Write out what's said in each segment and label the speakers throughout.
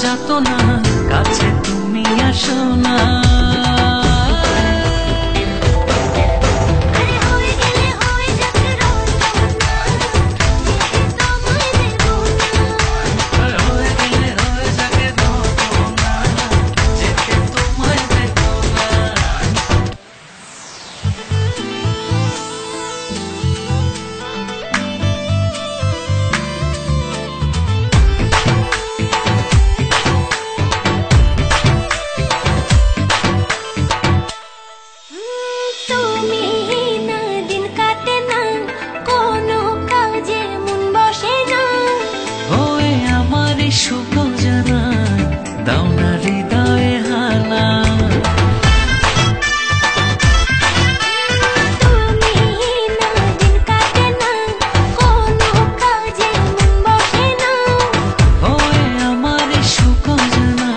Speaker 1: যাতো না কাছে তুমি আসো না সুখও জানা দাও না হৃদয়ে হানা
Speaker 2: তুমি না দিন কাটে না কোনো কাজে মন বসে না
Speaker 1: ওই আমার সুখও জানা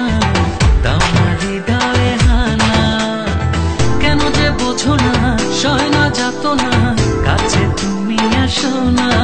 Speaker 1: দাও না হৃদয়ে হানা কেন যে বোঝো না সয় না যাতো না কাছে তুমি আসো না।